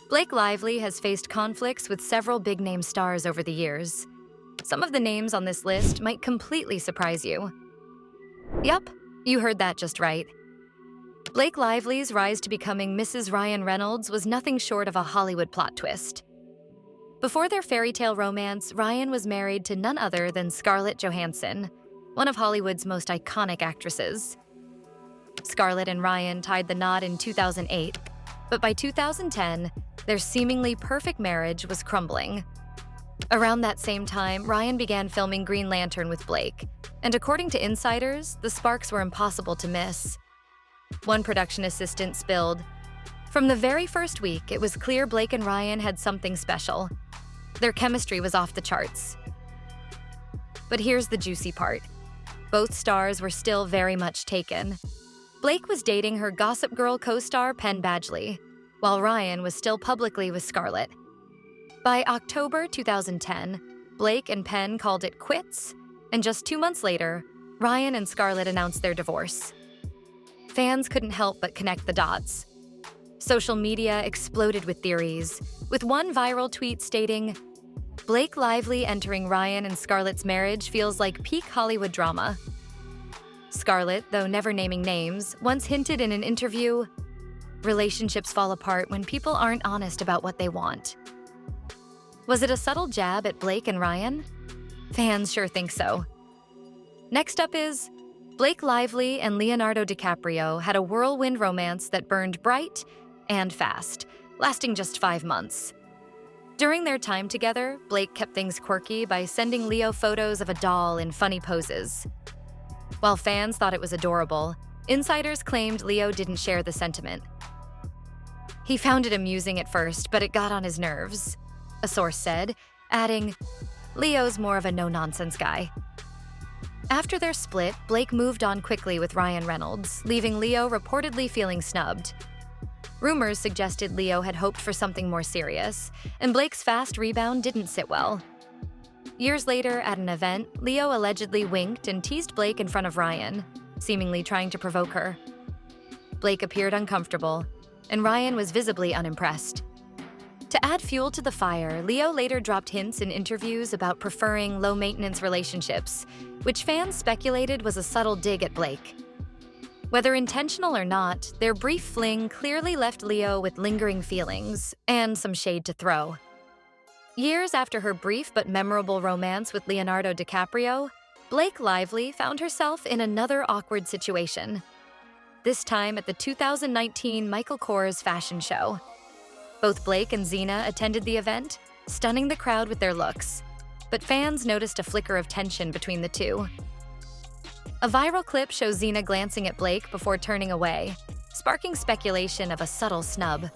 Blake Lively has faced conflicts with several big-name stars over the years. Some of the names on this list might completely surprise you. Yup, you heard that just right. Blake Lively's rise to becoming Mrs. Ryan Reynolds was nothing short of a Hollywood plot twist. Before their fairy tale romance, Ryan was married to none other than Scarlet Johansson, one of Hollywood's most iconic actresses. Scarlet and Ryan tied the knot in 2008, but by 2010, their seemingly perfect marriage was crumbling. Around that same time, Ryan began filming Green Lantern with Blake, and according to insiders, the sparks were impossible to miss. One production assistant spilled, "From the very first week, it was clear Blake and Ryan had something special. Their chemistry was off the charts." But here's the juicy part. Both stars were still very much taken. Blake was dating her Gossip Girl co-star Penn Badgley, while Ryan was still publicly with Scarlet. By October 2010, Blake and Penn called it quits, and just 2 months later, Ryan and Scarlet announced their divorce. Fans couldn't help but connect the dots. Social media exploded with theories, with one viral tweet stating, "Blake Lively entering Ryan and Scarlet's marriage feels like peak Hollywood drama." Scarlet, though never naming names, once hinted in an interview, "Relationships fall apart when people aren't honest about what they want." Was it a subtle jab at Blake and Ryan? Fans sure think so. Next up is, Blake Lively and Leonardo DiCaprio had a whirlwind romance that burned bright and fast, lasting just 5 months. During their time together, Blake kept things quirky by sending Leo photos of a doll in funny poses. While fans thought it was adorable, insiders claimed Leo didn't share the sentiment. He found it amusing at first, but it got on his nerves, a source said, adding, "Leo's more of a no-nonsense guy." After their split, Blake moved on quickly with Ryan Reynolds, leaving Leo reportedly feeling snubbed. Rumors suggested Leo had hoped for something more serious, and Blake's fast rebound didn't sit well. Years later, at an event, Leo allegedly winked and teased Blake in front of Ryan, seemingly trying to provoke her. Blake appeared uncomfortable, and Ryan was visibly unimpressed. To add fuel to the fire, Leo later dropped hints in interviews about preferring low-maintenance relationships, which fans speculated was a subtle dig at Blake. Whether intentional or not, their brief fling clearly left Leo with lingering feelings and some shade to throw. Years after her brief but memorable romance with Leonardo DiCaprio, Blake Lively found herself in another awkward situation. This time at the 2019 Michael Kors fashion show. Both Blake and Xena attended the event, stunning the crowd with their looks, but fans noticed a flicker of tension between the two. A viral clip shows Xena glancing at Blake before turning away, sparking speculation of a subtle snub.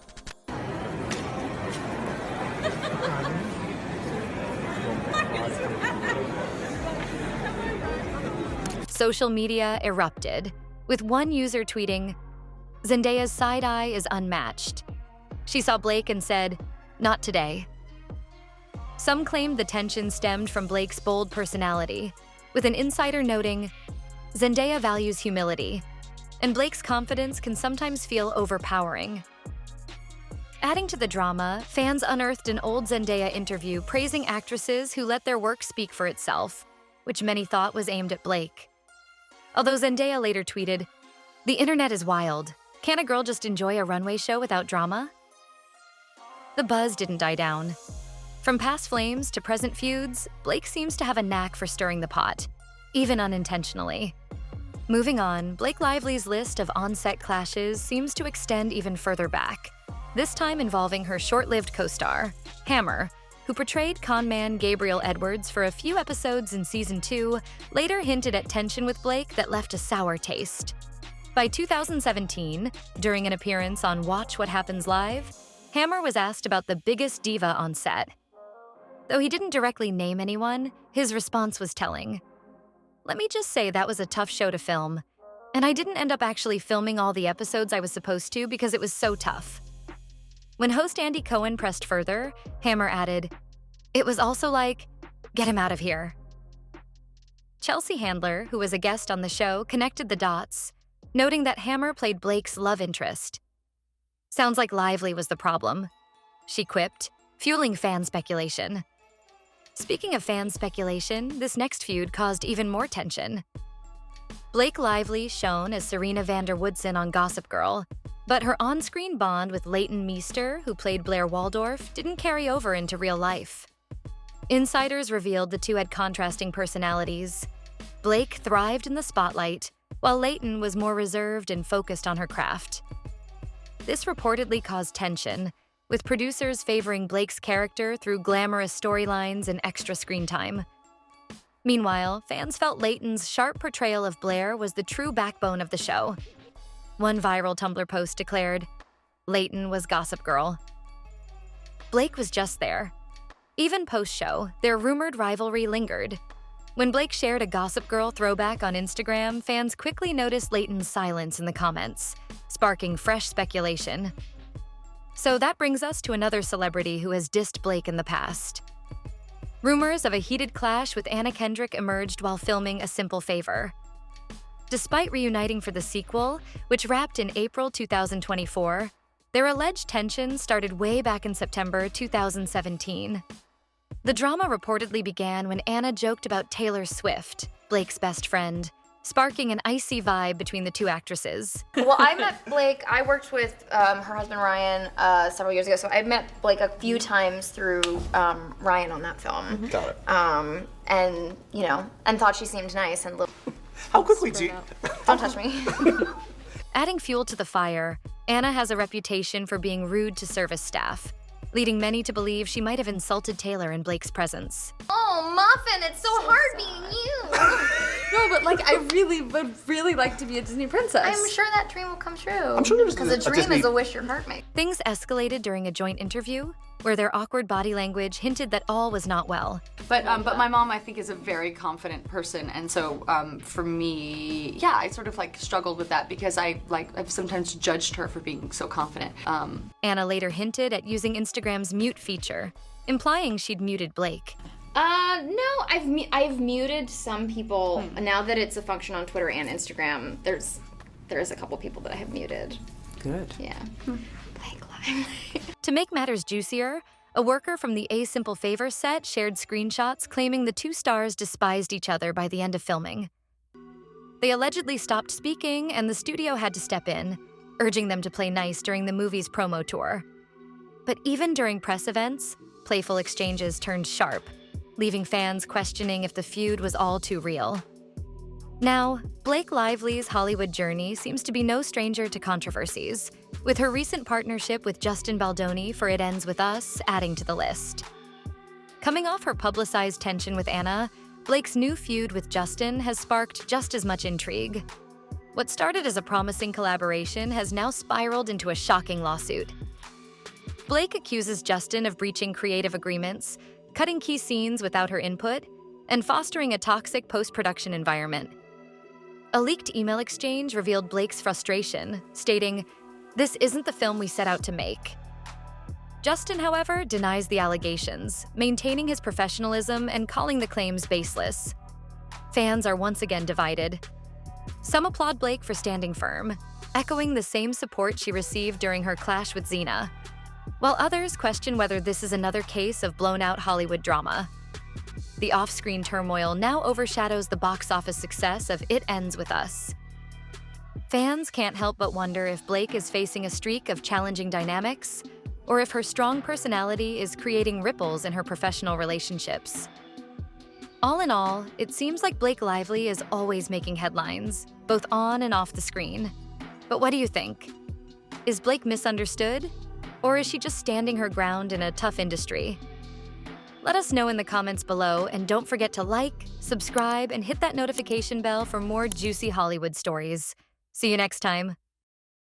Social media erupted, with one user tweeting, "Zendaya's side-eye is unmatched." She saw Blake and said, "Not today." Some claimed the tension stemmed from Blake's bold personality, with an insider noting, "Zendaya values humility, and Blake's confidence can sometimes feel overpowering." Adding to the drama, fans unearthed an old Zendaya interview praising actresses who let their work speak for itself, which many thought was aimed at Blake. Although Zendaya later tweeted, "The internet is wild. Can't a girl just enjoy a runway show without drama?" The buzz didn't die down. From past flames to present feuds, Blake seems to have a knack for stirring the pot, even unintentionally. Moving on, Blake Lively's list of on-set clashes seems to extend even further back, this time involving her short-lived co-star, Hammer, who portrayed conman Gabriel Edwards for a few episodes in Season 2, later hinted at tension with Blake that left a sour taste. By 2017, during an appearance on Watch What Happens Live, Hammer was asked about the biggest diva on set. Though he didn't directly name anyone, his response was telling. "Let me just say that was a tough show to film, and I didn't end up actually filming all the episodes I was supposed to because it was so tough." When host Andy Cohen pressed further, Hammer added, "It was also like, get him out of here." Chelsea Handler, who was a guest on the show, connected the dots, noting that Hammer played Blake's love interest. "Sounds like Lively was the problem. she quipped, fueling fan speculation. Speaking of fan speculation, this next feud caused even more tension. Blake Lively shone as Serena van der Woodsen on Gossip Girl, but her on-screen bond with Leighton Meester, who played Blair Waldorf, didn't carry over into real life. Insiders revealed the two had contrasting personalities. Blake thrived in the spotlight, while Leighton was more reserved and focused on her craft. This reportedly caused tension, with producers favoring Blake's character through glamorous storylines and extra screen time. Meanwhile, fans felt Leighton's sharp portrayal of Blair was the true backbone of the show. One viral Tumblr post declared, "Leighton was Gossip Girl." Blake was just there. Even post-show, their rumored rivalry lingered. When Blake shared a Gossip Girl throwback on Instagram, fans quickly noticed Leighton's silence in the comments, sparking fresh speculation. So that brings us to another celebrity who has dissed Blake in the past. Rumors of a heated clash with Anna Kendrick emerged while filming A Simple Favor. Despite reuniting for the sequel, which wrapped in April 2024, their alleged tension started way back in September 2017. The drama reportedly began when Anna joked about Taylor Swift, Blake's best friend, sparking an icy vibe between the two actresses. Well, I met Blake, I worked with her husband Ryan several years ago, so I met Blake a few times through Ryan on that film. Got it. And, you know, and thought she seemed nice and How quickly do you... Don't touch me. Adding fuel to the fire, Anna has a reputation for being rude to service staff, leading many to believe she might have insulted Taylor in Blake's presence. Oh, Muffin, it's so hard being you. No, but like, I really would really like to be a Disney princess. I'm sure that dream will come true. I'm sure there's because a dream Disney... is a wish your heart makes. Things escalated during a joint interview, where their awkward body language hinted that all was not well. But my mom, I think, is a very confident person, and so for me, yeah, I sort of like struggled with that because I've sometimes judged her for being so confident. Anna later hinted at using Instagram's mute feature, implying she'd muted Blake. No, I've muted some people. Now that it's a function on Twitter and Instagram, there's a couple people that I have muted. Good. Yeah. Blake Lively. To make matters juicier, a worker from the A Simple Favor set shared screenshots claiming the two stars despised each other by the end of filming. They allegedly stopped speaking, and the studio had to step in, urging them to play nice during the movie's promo tour. But even during press events, playful exchanges turned sharp, leaving fans questioning if the feud was all too real. Now, Blake Lively's Hollywood journey seems to be no stranger to controversies, with her recent partnership with Justin Baldoni for It Ends With Us adding to the list. Coming off her publicized tension with Anna, Blake's new feud with Justin has sparked just as much intrigue. What started as a promising collaboration has now spiraled into a shocking lawsuit. Blake accuses Justin of breaching creative agreements, cutting key scenes without her input, and fostering a toxic post-production environment. A leaked email exchange revealed Blake's frustration, stating, "This isn't the film we set out to make." Justin, however, denies the allegations, maintaining his professionalism and calling the claims baseless. Fans are once again divided. Some applaud Blake for standing firm, echoing the same support she received during her clash with Xena, while others question whether this is another case of blown-out Hollywood drama. The off-screen turmoil now overshadows the box office success of It Ends With Us. Fans can't help but wonder if Blake is facing a streak of challenging dynamics, or if her strong personality is creating ripples in her professional relationships. All in all, it seems like Blake Lively is always making headlines, both on and off the screen. But what do you think? Is Blake misunderstood? Or is she just standing her ground in a tough industry? Let us know in the comments below, and don't forget to like, subscribe, and hit that notification bell for more juicy Hollywood stories. See you next time.